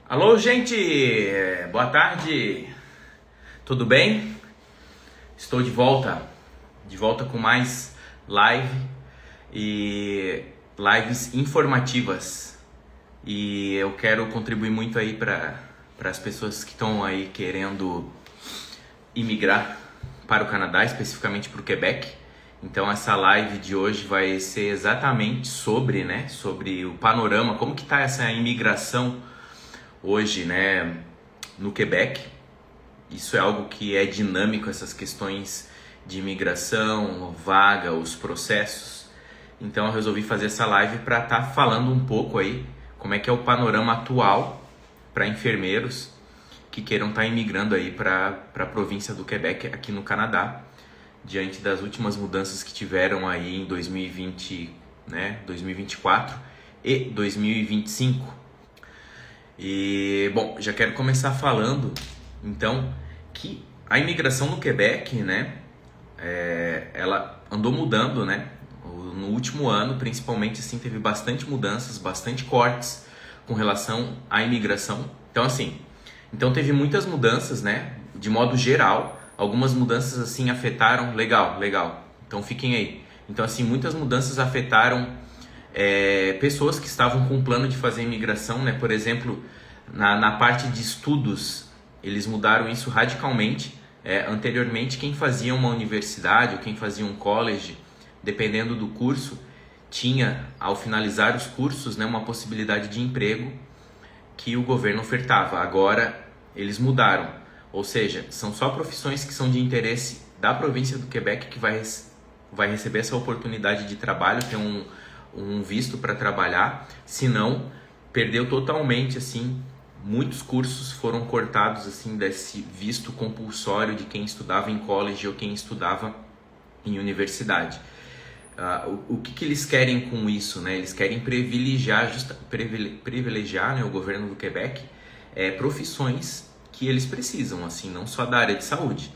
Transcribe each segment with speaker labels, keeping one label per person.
Speaker 1: Alô, gente! Boa tarde! Tudo bem? Estou de volta com mais live e lives informativas. E eu quero contribuir muito aí para as pessoas que estão aí querendo imigrar para o Canadá, especificamente para o Quebec. Então essa live de hoje vai ser exatamente sobre o panorama, como que está essa imigração hoje, né, no Quebec. Isso é algo que é dinâmico, essas questões de imigração, vaga, os processos. Então eu resolvi fazer essa live para estar falando um pouco aí como é que é o panorama atual para enfermeiros que queiram estar imigrando aí para a província do Quebec aqui no Canadá, diante das últimas mudanças que tiveram aí em 2020, né, 2024 e 2025. E, bom, já quero começar falando, então, que a imigração no Quebec, né, ela andou mudando, né, no último ano, principalmente, assim, teve bastante mudanças, bastante cortes com relação à imigração. Então teve muitas mudanças, né, de modo geral, algumas mudanças, assim, afetaram, legal, então fiquem aí. Então, assim, muitas mudanças afetaram pessoas que estavam com plano de fazer imigração, né? Por exemplo, na parte de estudos, eles mudaram isso radicalmente. Anteriormente, quem fazia uma universidade ou quem fazia um college, dependendo do curso, tinha, ao finalizar os cursos, né, uma possibilidade de emprego que o governo ofertava. Agora, eles mudaram. Ou seja, são só profissões que são de interesse da província do Quebec que vai receber essa oportunidade de trabalho, ter um visto para trabalhar. Se não, perdeu totalmente, assim, muitos cursos foram cortados, assim, desse visto compulsório de quem estudava em college ou quem estudava em universidade. O que eles querem com isso, né? Eles querem privilegiar, né, o governo do Quebec, profissões que eles precisam, assim, não só da área de saúde.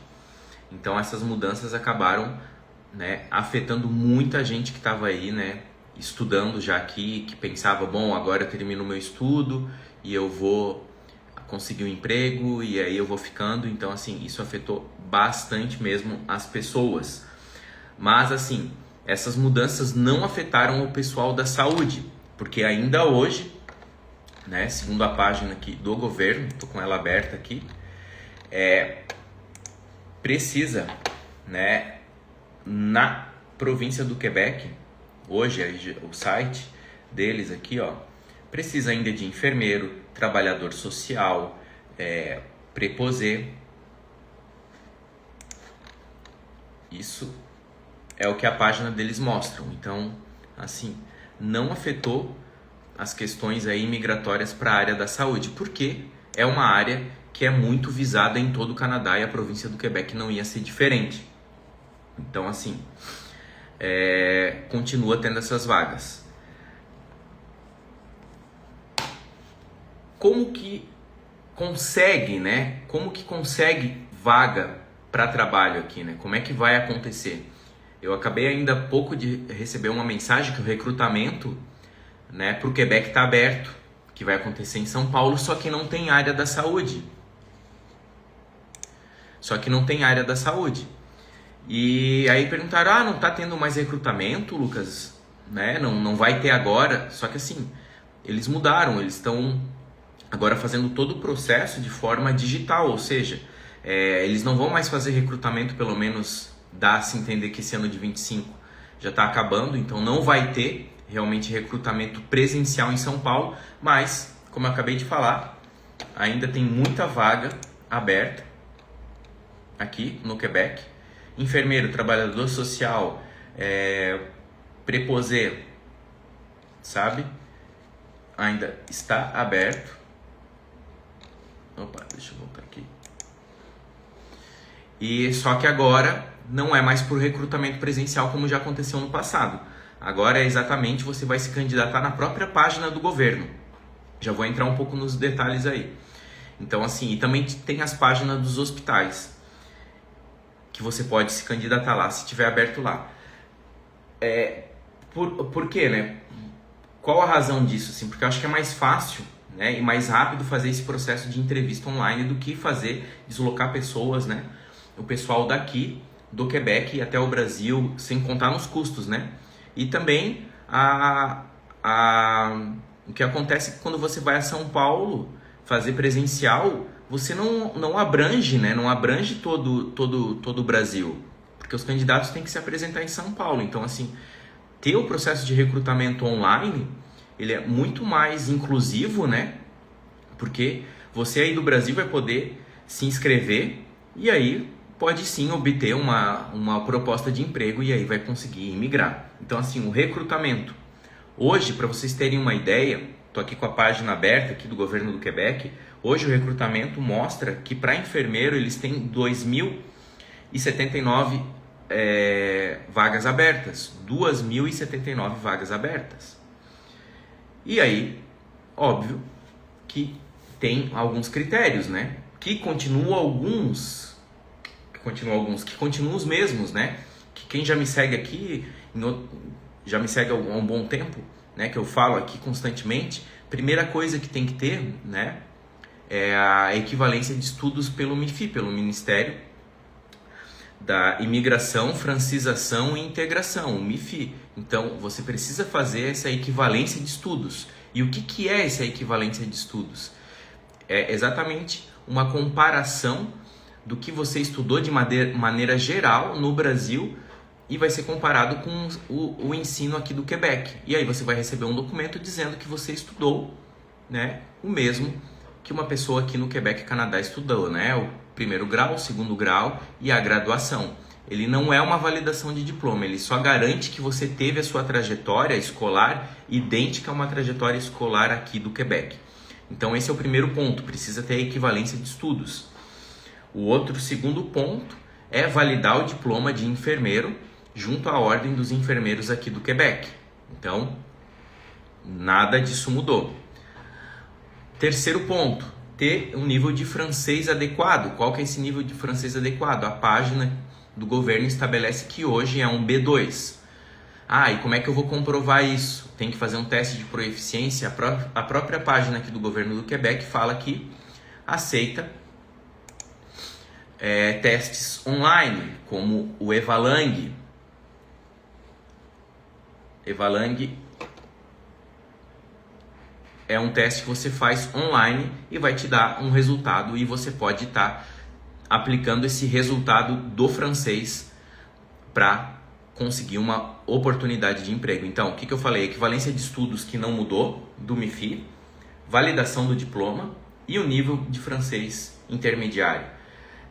Speaker 1: Então essas mudanças acabaram, né, afetando muita gente que estava aí, né, estudando já aqui, que pensava, bom, agora eu termino o meu estudo e eu vou conseguir um emprego e aí eu vou ficando. Então, assim, isso afetou bastante mesmo as pessoas. Mas, assim, essas mudanças não afetaram o pessoal da saúde, porque ainda hoje, né, segundo a página aqui do governo, estou com ela aberta aqui, precisa, né, na província do Quebec, hoje o site deles aqui, ó, precisa ainda de enfermeiro, trabalhador social, preposé. Isso é o que a página deles mostram. Então, assim, não afetou as questões aí migratórias para a área da saúde, porque é uma área que é muito visada em todo o Canadá e a província do Quebec não ia ser diferente. Então, assim, continua tendo essas vagas. Como que consegue, né? Como que consegue vaga para trabalho aqui, né? Como é que vai acontecer? Eu acabei ainda há pouco de receber uma mensagem que o recrutamento, né, para o Quebec está aberto, que vai acontecer em São Paulo, só que não tem área da saúde. E aí perguntaram, não está tendo mais recrutamento, Lucas? Né? Não vai ter agora. Só que assim, eles mudaram, eles estão agora fazendo todo o processo de forma digital, ou seja, eles não vão mais fazer recrutamento, pelo menos dá-se entender que esse ano de 25 já está acabando, então não vai ter realmente recrutamento presencial em São Paulo, mas, como eu acabei de falar, ainda tem muita vaga aberta aqui no Quebec. Enfermeiro, trabalhador social, preposé, sabe? Ainda está aberto. Opa, deixa eu voltar aqui. E só que agora não é mais por recrutamento presencial como já aconteceu no passado. Agora exatamente você vai se candidatar na própria página do governo. Já vou entrar um pouco nos detalhes aí. Então, assim, e também tem as páginas dos hospitais, que você pode se candidatar lá, se tiver aberto lá. Por quê, né? Qual a razão disso? Assim, porque eu acho que é mais fácil, né, e mais rápido fazer esse processo de entrevista online do que deslocar pessoas, né, o pessoal daqui do Quebec até o Brasil, sem contar nos custos, né? E também o que acontece quando você vai a São Paulo fazer presencial, você não abrange, né? Não abrange todo o Brasil, porque os candidatos têm que se apresentar em São Paulo. Então, assim, ter o processo de recrutamento online, ele é muito mais inclusivo, né? Porque você aí do Brasil vai poder se inscrever e aí pode sim obter uma proposta de emprego e aí vai conseguir imigrar. Então, assim, o recrutamento. Hoje, para vocês terem uma ideia, estou aqui com a página aberta aqui do governo do Quebec. Hoje o recrutamento mostra que para enfermeiro eles têm 2.079 vagas abertas. 2.079 vagas abertas. E aí, óbvio que tem alguns critérios, né? Que continuam os mesmos, né? Que quem já me segue aqui, já me segue há um bom tempo, né? Que eu falo aqui constantemente. Primeira coisa que tem que ter, né? É a equivalência de estudos pelo MIFI, pelo Ministério da Imigração, Francização e Integração, o MIFI. Então, você precisa fazer essa equivalência de estudos. E o que é essa equivalência de estudos? É exatamente uma comparação do que você estudou de maneira geral no Brasil e vai ser comparado com o ensino aqui do Quebec. E aí você vai receber um documento dizendo que você estudou, né, o mesmo que uma pessoa aqui no Quebec, Canadá, estudou, né? O primeiro grau, o segundo grau e a graduação. Ele não é uma validação de diploma, ele só garante que você teve a sua trajetória escolar idêntica a uma trajetória escolar aqui do Quebec. Então esse é o primeiro ponto, precisa ter a equivalência de estudos. O segundo ponto é validar o diploma de enfermeiro junto à Ordem dos Enfermeiros aqui do Quebec. Então, nada disso mudou. Terceiro ponto, ter um nível de francês adequado. Qual que é esse nível de francês adequado? A página do governo estabelece que hoje é um B2. Ah, e como é que eu vou comprovar isso? Tem que fazer um teste de proeficiência. A própria página aqui do governo do Quebec fala que aceita testes online, como o Evalang. Evalang é um teste que você faz online e vai te dar um resultado e você pode estar aplicando esse resultado do francês para conseguir uma oportunidade de emprego. Então, o que eu falei? Equivalência de estudos que não mudou do MIFI, validação do diploma e o nível de francês intermediário.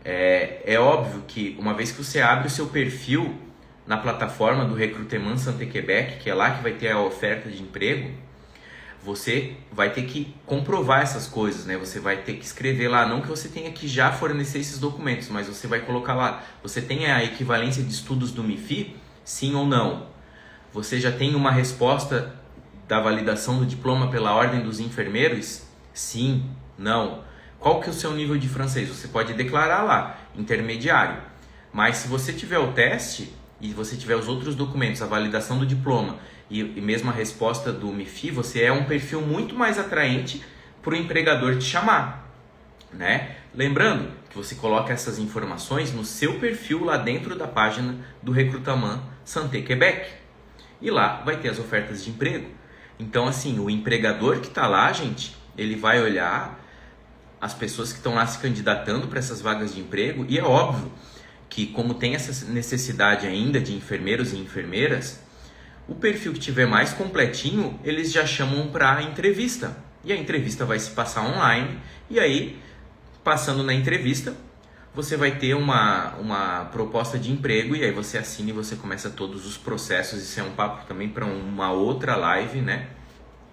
Speaker 1: É óbvio que uma vez que você abre o seu perfil na plataforma do Recrutement Santé Québec, que é lá que vai ter a oferta de emprego, você vai ter que comprovar essas coisas, né? Você vai ter que escrever lá, não que você tenha que já fornecer esses documentos, mas você vai colocar lá, você tem a equivalência de estudos do MIFI, sim ou não? Você já tem uma resposta da validação do diploma pela Ordem dos Enfermeiros? Sim, não. Qual que é o seu nível de francês? Você pode declarar lá, intermediário. Mas se você tiver o teste e você tiver os outros documentos, a validação do diploma e mesmo a resposta do MIFI, você é um perfil muito mais atraente para o empregador te chamar, né? Lembrando que você coloca essas informações no seu perfil lá dentro da página do Recrutement Santé Québec. E lá vai ter as ofertas de emprego. Então, assim, o empregador que está lá, gente, ele vai olhar as pessoas que estão lá se candidatando para essas vagas de emprego, e é óbvio que, como tem essa necessidade ainda de enfermeiros e enfermeiras, o perfil que tiver mais completinho, eles já chamam para entrevista. E a entrevista vai se passar online, e aí, passando na entrevista, você vai ter uma proposta de emprego, e aí você assina e você começa todos os processos. Isso é um papo também para uma outra live, né?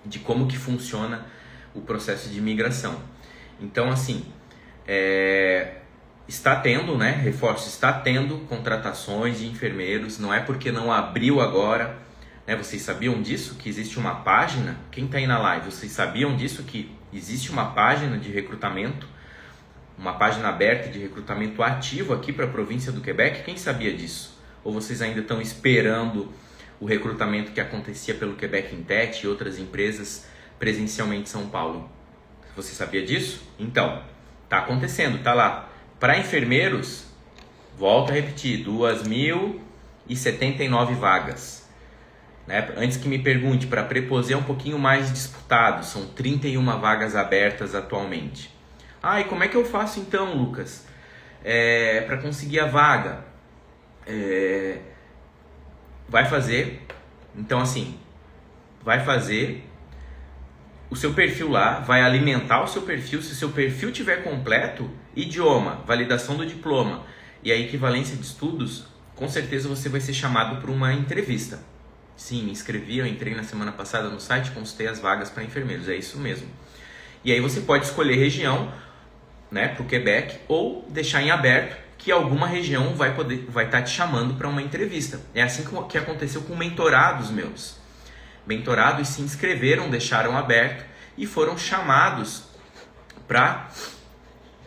Speaker 1: De como que funciona o processo de imigração. Então, assim, está tendo, né, reforço, está tendo contratações de enfermeiros, não é porque não abriu agora, né, vocês sabiam disso, que existe uma página, quem está aí na live, vocês sabiam disso, que existe uma página de recrutamento, uma página aberta de recrutamento ativo aqui para a província do Quebec? Quem sabia disso? Ou vocês ainda estão esperando o recrutamento que acontecia pelo Quebec Intet e outras empresas presencialmente em São Paulo? Você sabia disso? Então, tá acontecendo, tá lá. Para enfermeiros, volto a repetir, 2.079 vagas. Né? Antes que me pergunte, para preposê é um pouquinho mais disputado, são 31 vagas abertas atualmente. Ah, e como é que eu faço então, Lucas? Para conseguir a vaga? Vai fazer, então assim, vai fazer o seu perfil lá, vai alimentar o seu perfil. Se o seu perfil tiver completo, idioma, validação do diploma e a equivalência de estudos, com certeza você vai ser chamado para uma entrevista. Sim, me inscrevi, eu entrei na semana passada no site, consultei as vagas para enfermeiros, é isso mesmo. E aí você pode escolher região, né, para o Quebec, ou deixar em aberto que alguma região vai estar te chamando para uma entrevista. É assim que aconteceu com mentorados meus. Mentorados se inscreveram, deixaram aberto e foram chamados para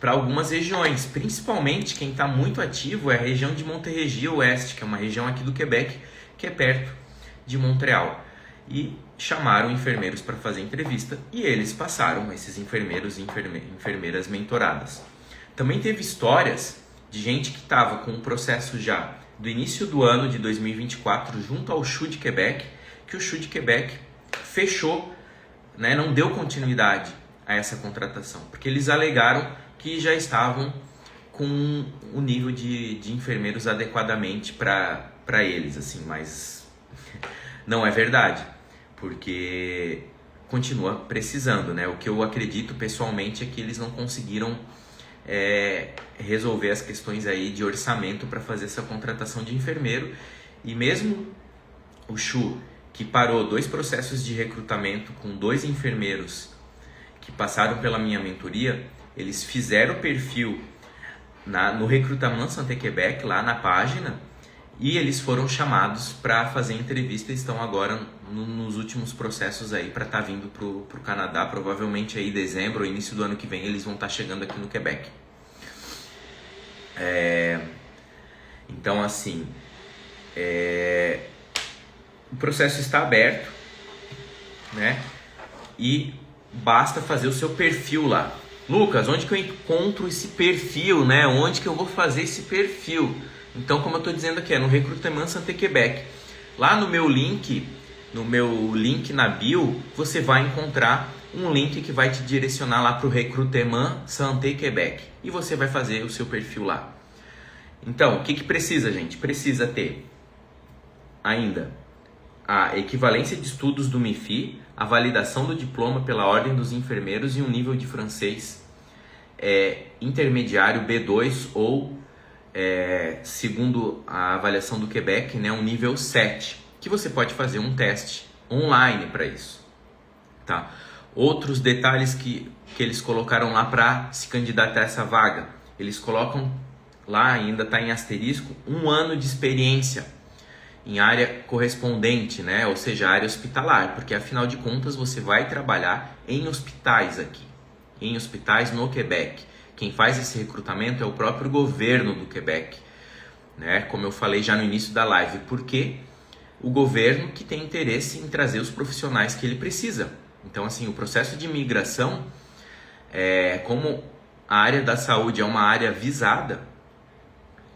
Speaker 1: algumas regiões. Principalmente quem está muito ativo é a região de Montérégie-Ouest, que é uma região aqui do Quebec, que é perto de Montreal. E chamaram enfermeiros para fazer entrevista e eles passaram, esses enfermeiros e enfermeiras mentoradas. Também teve histórias de gente que estava com o processo já do início do ano de 2024 junto ao CHU de Quebec, que o CHU de Quebec fechou, né, não deu continuidade a essa contratação, porque eles alegaram que já estavam com o nível de enfermeiros adequadamente para eles, assim, mas não é verdade, porque continua precisando, né? O que eu acredito pessoalmente é que eles não conseguiram resolver as questões aí de orçamento para fazer essa contratação de enfermeiro, e mesmo o CHU, que parou 2 processos de recrutamento com 2 enfermeiros que passaram pela minha mentoria, eles fizeram o perfil no Recrutement Santé Québec, lá na página, e eles foram chamados para fazer entrevista e estão agora nos últimos processos aí para estar vindo para o Canadá, provavelmente aí dezembro ou início do ano que vem eles vão estar chegando aqui no Quebec. Então assim, o processo está aberto, né? E basta fazer o seu perfil lá. Lucas, onde que eu encontro esse perfil, né? Onde que eu vou fazer esse perfil? Então, como eu estou dizendo aqui, é no Recrutement Santé Québec. Lá no meu link na bio, você vai encontrar um link que vai te direcionar lá para o Recrutement Santé Québec. E você vai fazer o seu perfil lá. Então, o que precisa, gente? Precisa ter ainda a equivalência de estudos do MIFI, a validação do diploma pela Ordem dos Enfermeiros e um nível de francês intermediário B2 ou, segundo a avaliação do Quebec, né, um nível 7, que você pode fazer um teste online para isso. Tá? Outros detalhes que eles colocaram lá para se candidatar a essa vaga, eles colocam lá, ainda está em asterisco, 1 ano de experiência em área correspondente, né? Ou seja, área hospitalar, porque afinal de contas você vai trabalhar em hospitais aqui, em hospitais no Quebec. Quem faz esse recrutamento é o próprio governo do Quebec, né? Como eu falei já no início da live, porque o governo que tem interesse em trazer os profissionais que ele precisa. Então, assim, o processo de imigração, como a área da saúde é uma área visada,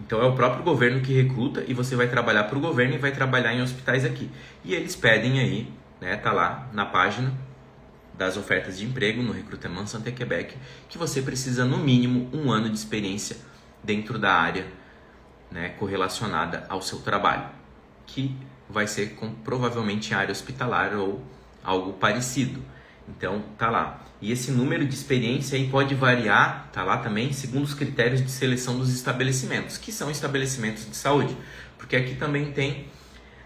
Speaker 1: então é o próprio governo que recruta e você vai trabalhar para o governo e vai trabalhar em hospitais aqui. E eles pedem aí, né, tá lá na página das ofertas de emprego no Recrutement Santé Québec, que você precisa no mínimo 1 ano de experiência dentro da área, né, correlacionada ao seu trabalho, que vai ser provavelmente área hospitalar ou algo parecido. Então tá lá. E esse número de experiência aí pode variar, tá lá também, segundo os critérios de seleção dos estabelecimentos, que são estabelecimentos de saúde, porque aqui também tem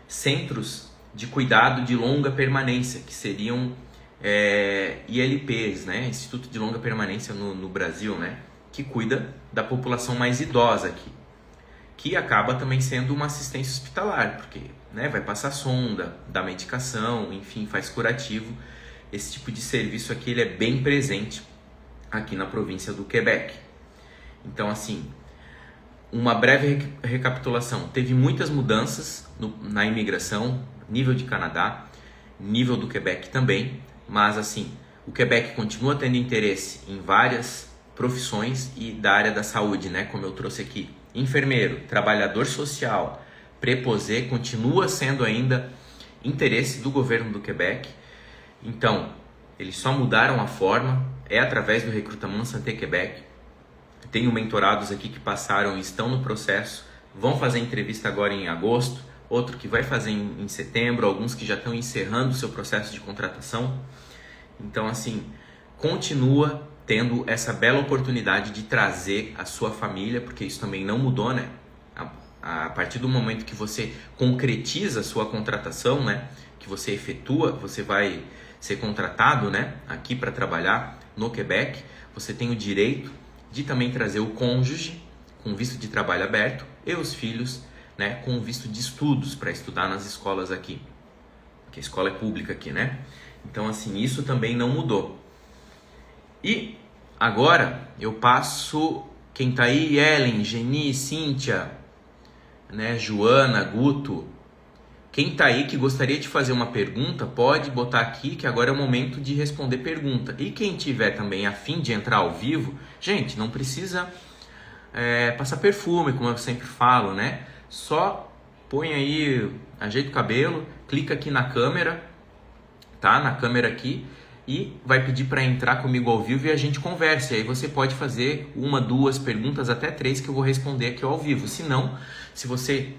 Speaker 1: centros de cuidado de longa permanência, que seriam ILPs, né? Instituto de Longa Permanência no Brasil, né? Que cuida da população mais idosa aqui, que acaba também sendo uma assistência hospitalar, porque, né, vai passar sonda, dá medicação, enfim, faz curativo. Esse tipo de serviço aqui ele é bem presente aqui na província do Quebec. Então, assim, uma breve recapitulação. Teve muitas mudanças na imigração, nível de Canadá, nível do Quebec também, mas assim, O Quebec continua tendo interesse em várias profissões e da área da saúde, né? Como eu trouxe aqui. Enfermeiro, trabalhador social, preposé, continua sendo ainda interesse do governo do Quebec. Então, eles só mudaram a forma, é através do Recrutement Santé Québec. Tenho mentorados aqui que passaram e estão no processo, vão fazer entrevista agora em agosto, outro que vai fazer em setembro, alguns que já estão encerrando o seu processo de contratação. Então, assim, continua tendo essa bela oportunidade de trazer a sua família, porque isso também não mudou, né? A partir do momento que você concretiza a sua contratação, né? Que você efetua, você vai ser contratado, né? Aqui para trabalhar no Quebec, você tem o direito de também trazer o cônjuge com visto de trabalho aberto e os filhos, né? Com visto de estudos para estudar nas escolas aqui, porque a escola é pública aqui, né? Então, assim, isso também não mudou. E agora eu passo, quem tá aí, Ellen, Geni, Cíntia, né, Joana, Guto. Quem tá aí que gostaria de fazer uma pergunta, pode botar aqui que agora é o momento de responder pergunta. E quem tiver também a fim de entrar ao vivo, gente, não precisa passar perfume, como eu sempre falo, né? Só põe aí, ajeita o cabelo, clica aqui na câmera, tá? Na câmera aqui, e vai pedir para entrar comigo ao vivo e a gente conversa. E aí você pode fazer 1, 2 perguntas, até 3 que eu vou responder aqui ao vivo. Se não, se você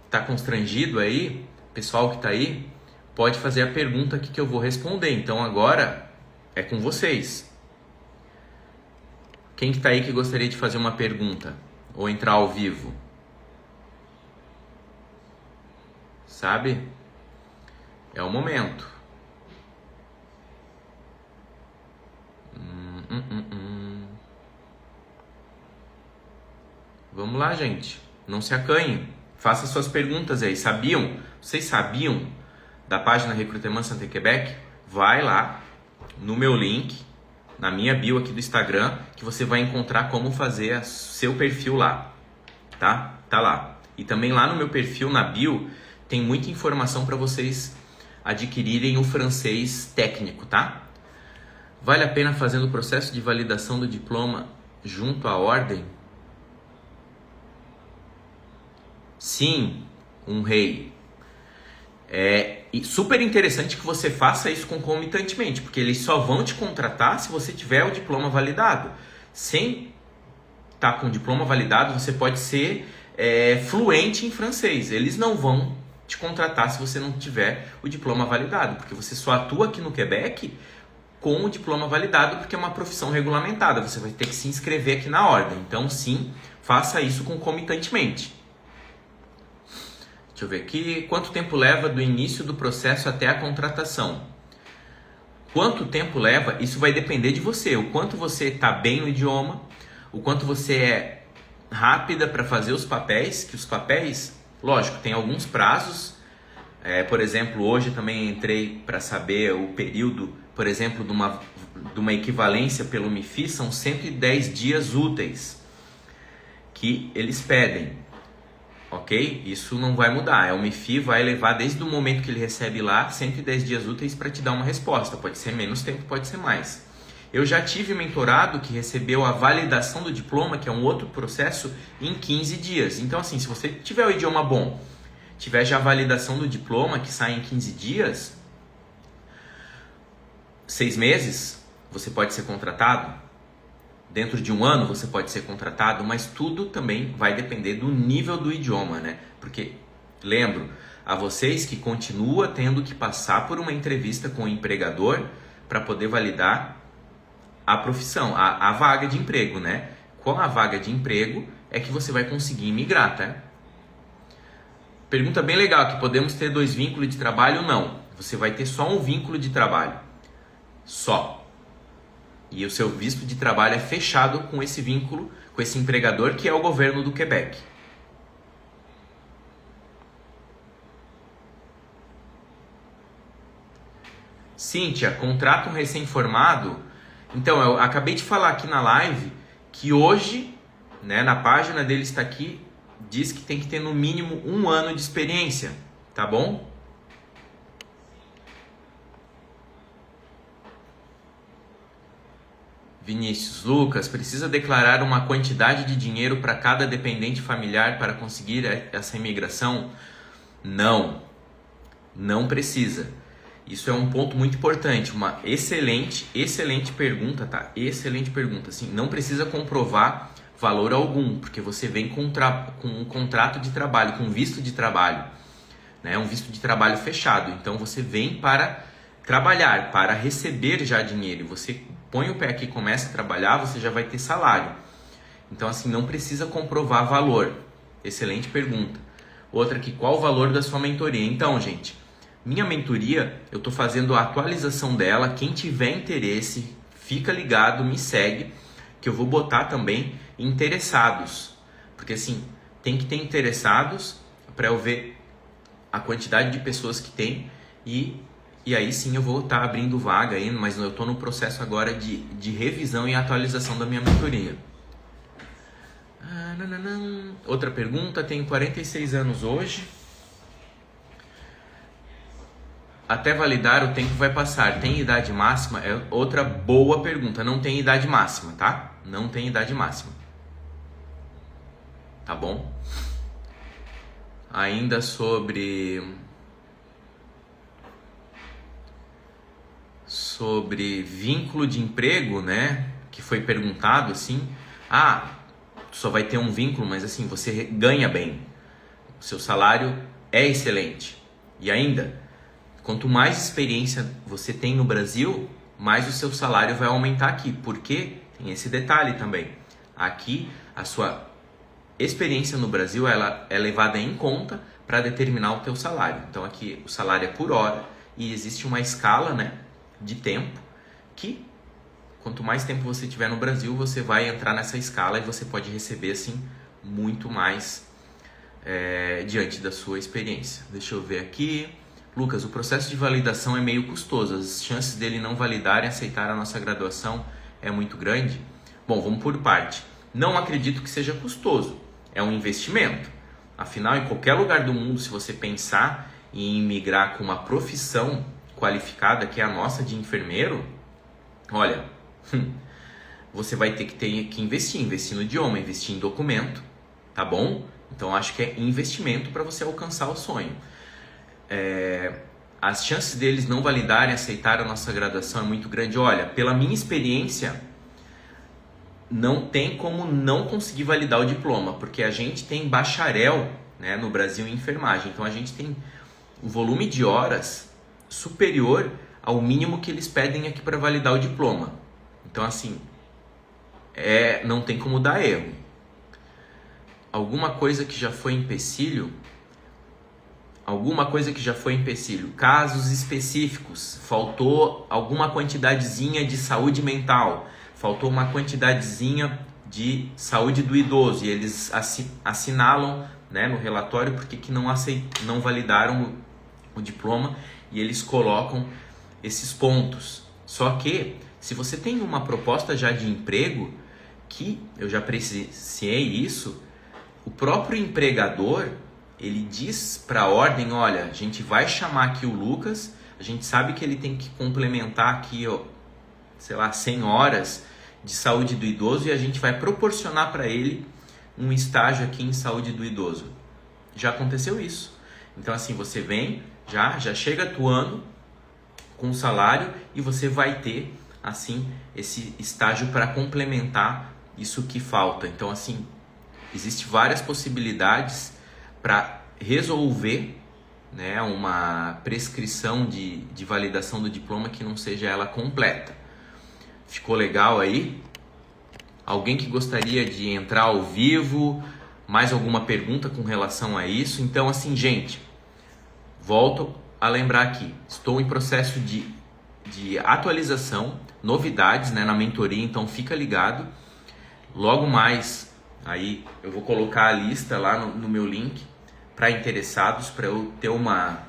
Speaker 1: tá constrangido aí, pessoal que tá aí, pode fazer a pergunta aqui que eu vou responder. Então agora é com vocês. Quem que tá aí que gostaria de fazer uma pergunta ou entrar ao vivo? Sabe? É o momento. Vamos lá, gente. Não se acanhem. Faça suas perguntas aí. Vocês sabiam da página Recrutement Santé Québec? Vai lá no meu link, na minha bio aqui do Instagram, que você vai encontrar como fazer seu perfil lá. Tá? Tá lá. E também lá no meu perfil, na bio, tem muita informação para vocês adquirirem o francês técnico, tá? Vale a pena fazer o processo de validação do diploma junto à ordem? Sim, um rei. É super interessante que você faça isso concomitantemente, porque eles só vão te contratar se você tiver o diploma validado. Sem estar com o diploma validado, você pode ser fluente em francês. Eles não vão te contratar se você não tiver o diploma validado, porque você só atua aqui no Quebec com o diploma validado, porque é uma profissão regulamentada. Você vai ter que se inscrever aqui na ordem. Então, sim, faça isso concomitantemente. Deixa eu ver aqui. Quanto tempo leva do início do processo até a contratação? Quanto tempo leva? Isso vai depender de você. O quanto você está bem no idioma, o quanto você é rápida para fazer os papéis, que os papéis, lógico, tem alguns prazos. Por exemplo, hoje também entrei para saber o período, por exemplo, de uma equivalência pelo MIFI, são 110 dias úteis que eles pedem. Ok? Isso não vai mudar. O MIFI vai levar desde o momento que ele recebe lá 110 dias úteis para te dar uma resposta. Pode ser menos tempo, pode ser mais. Eu já tive mentorado que recebeu a validação do diploma, que é um outro processo, em 15 dias. Então, assim, se você tiver o idioma bom, tiver já a validação do diploma, que sai em 15 dias, 6 meses, você pode ser contratado. Dentro de um ano você pode ser contratado, mas tudo também vai depender do nível do idioma, né? Porque, lembro a vocês que continua tendo que passar por uma entrevista com o empregador para poder validar a profissão, a vaga de emprego, né? Com a vaga de emprego é que você vai conseguir migrar, tá? Pergunta bem legal aqui, podemos ter 2 vínculos de trabalho? Não, você vai ter só um vínculo de trabalho, só. E o seu visto de trabalho é fechado com esse vínculo, com esse empregador que é o governo do Quebec. Cíntia, contrata um recém-formado. Então, eu acabei de falar aqui na live que hoje, né, na página dele está aqui, diz que tem que ter no mínimo 1 ano de experiência, tá bom? Vinícius, Lucas, precisa declarar uma quantidade de dinheiro para cada dependente familiar para conseguir essa imigração? Não, não precisa. Isso é um ponto muito importante, uma excelente pergunta, tá? Excelente pergunta, assim, não precisa comprovar valor algum, porque você vem com um contrato de trabalho, com um visto de trabalho, né? Um visto de trabalho fechado, então você vem para trabalhar, para receber já dinheiro, você põe o pé aqui e começa a trabalhar, você já vai ter salário. Então, assim, não precisa comprovar valor. Excelente pergunta. Outra aqui, qual o valor da sua mentoria? Então, gente, minha mentoria, eu estou fazendo a atualização dela. Quem tiver interesse, fica ligado, me segue, que eu vou botar também interessados. Porque, assim, tem que ter interessados para eu ver a quantidade de pessoas que tem e aí sim eu vou estar abrindo vaga aí, mas eu estou no processo agora de revisão e atualização da minha mentoria. Outra pergunta, tenho 46 anos hoje. Até validar o tempo vai passar. Tem idade máxima? É outra boa pergunta. Não tem idade máxima, tá? Não tem idade máxima. Tá bom? Ainda sobre vínculo de emprego, né? Que foi perguntado assim. Só vai ter um vínculo, mas assim, você ganha bem. O seu salário é excelente. E ainda, quanto mais experiência você tem no Brasil, mais o seu salário vai aumentar aqui. Porque tem esse detalhe também. Aqui, a sua experiência no Brasil ela é levada em conta para determinar o teu salário. Então aqui o salário é por hora e existe uma escala, né, de tempo que quanto mais tempo você tiver no Brasil, você vai entrar nessa escala e você pode receber assim muito mais diante da sua experiência. Deixa eu ver aqui. Lucas, o processo de validação é meio custoso. As chances dele não validar e aceitar a nossa graduação é muito grande? Bom, vamos por parte. Não acredito que seja custoso. É um investimento. Afinal, em qualquer lugar do mundo, se você pensar em migrar com uma profissão qualificada, que é a nossa de enfermeiro, olha, você vai ter que investir no idioma, investir em documento, tá bom? Então, acho que é investimento para você alcançar o sonho. As chances deles não validarem, aceitar a nossa graduação é muito grande. Olha, pela minha experiência, não tem como não conseguir validar o diploma, porque a gente tem bacharel, né, no Brasil em enfermagem, então a gente tem um volume de horas superior ao mínimo que eles pedem aqui para validar o diploma. Então assim, não tem como dar erro. Alguma coisa que já foi empecilho? Casos específicos, faltou alguma quantidadezinha de saúde mental, faltou uma quantidadezinha de saúde do idoso e eles assinalam, né, no relatório porque que não validaram o diploma e eles colocam esses pontos. Só que se você tem uma proposta já de emprego, que eu já presenciei isso, o próprio empregador ele diz para a ordem, olha, a gente vai chamar aqui o Lucas, a gente sabe que ele tem que complementar aqui, 100 horas de saúde do idoso e a gente vai proporcionar para ele um estágio aqui em saúde do idoso. Já aconteceu isso. Então assim, você vem, já chega atuando com salário e você vai ter assim esse estágio para complementar isso que falta. Então assim, existem várias possibilidades para resolver, né, uma prescrição de validação do diploma que não seja ela completa. Ficou legal aí? Alguém que gostaria de entrar ao vivo? Mais alguma pergunta com relação a isso? Então assim, gente, volto a lembrar aqui, estou em processo de atualização, novidades, né, na mentoria, então fica ligado. Logo mais, aí eu vou colocar a lista lá no meu link para interessados, para eu ter uma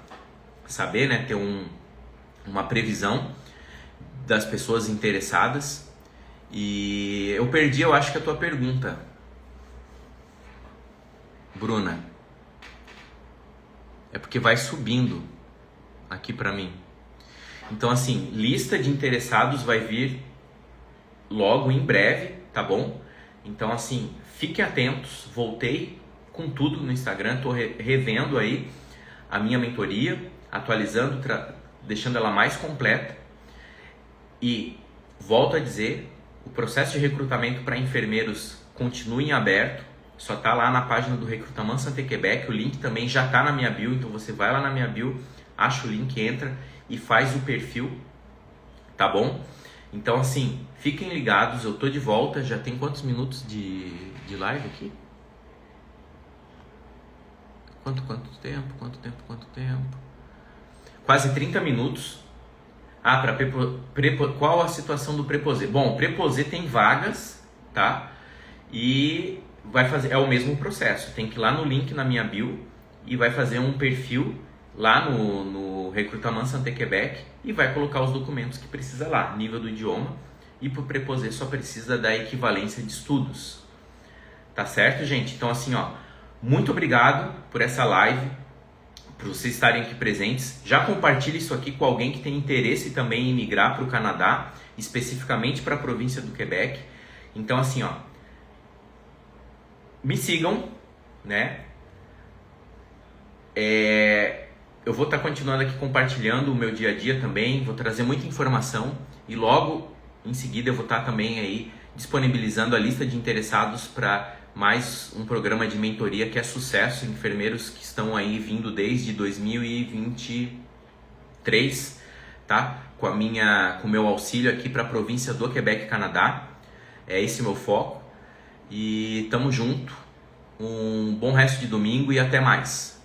Speaker 1: previsão das pessoas interessadas. E eu perdi, eu acho que a tua pergunta, Bruna. É porque vai subindo aqui para mim. Então assim, lista de interessados vai vir logo em breve, tá bom? Então assim, fiquem atentos, voltei com tudo no Instagram, tô revendo aí a minha mentoria, atualizando, deixando ela mais completa. E volto a dizer, o processo de recrutamento para enfermeiros continua em aberto, só está lá na página do Recrutamento Santé Quebec, o link também já está na minha bio, então você vai lá na minha bio, acha o link, entra e faz o perfil, tá bom? Então assim, fiquem ligados, eu tô de volta, já tem quantos minutos de live aqui? Quanto tempo? Quase 30 minutos. Ah, para qual a situação do Preposé? Bom, o Preposé tem vagas, tá? E vai fazer, é o mesmo processo. Tem que ir lá no link na minha bio e vai fazer um perfil lá no Recrutamento Santé Quebec e vai colocar os documentos que precisa lá, nível do idioma. E para o Preposé só precisa da equivalência de estudos. Tá certo, gente? Então assim, ó, muito obrigado por essa live, por vocês estarem aqui presentes. Já compartilhe isso aqui com alguém que tem interesse também em migrar para o Canadá, especificamente para a província do Quebec. Então assim, ó, me sigam, né? Eu vou estar continuando aqui compartilhando o meu dia a dia também, vou trazer muita informação e logo em seguida eu vou estar também aí disponibilizando a lista de interessados para mais um programa de mentoria que é sucesso, enfermeiros que estão aí vindo desde 2023, tá? Com o meu auxílio aqui para a província do Quebec, Canadá. É esse o meu foco. E tamo junto. Um bom resto de domingo e até mais.